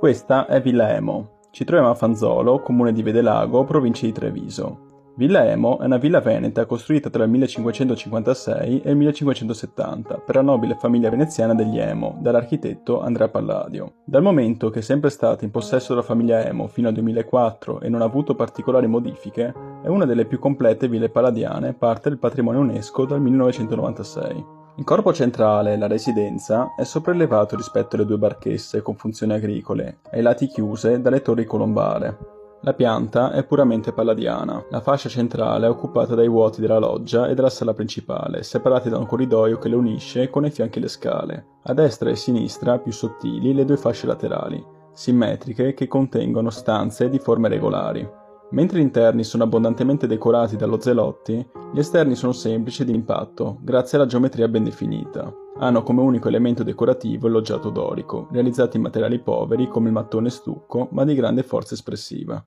Questa è Villa Emo. Ci troviamo a Fanzolo, comune di Vedelago, provincia di Treviso. Villa Emo è una villa veneta costruita tra il 1556 e il 1570 per la nobile famiglia veneziana degli Emo, dall'architetto Andrea Palladio. Dal momento che è sempre stata in possesso della famiglia Emo fino al 2004 e non ha avuto particolari modifiche, è una delle più complete ville palladiane, parte del patrimonio UNESCO dal 1996. Il corpo centrale, la residenza, è sopraelevato rispetto alle due barchesse con funzioni agricole, ai lati chiuse dalle torri colombare. La pianta è puramente palladiana. La fascia centrale è occupata dai vuoti della loggia e della sala principale, separati da un corridoio che le unisce con ai fianchi le scale. A destra e a sinistra, più sottili, le due fasce laterali, simmetriche che contengono stanze di forme regolari. Mentre gli interni sono abbondantemente decorati dallo Zelotti, gli esterni sono semplici ed impatto, grazie alla geometria ben definita. Hanno come unico elemento decorativo il loggiato dorico, realizzato in materiali poveri come il mattone e stucco, ma di grande forza espressiva.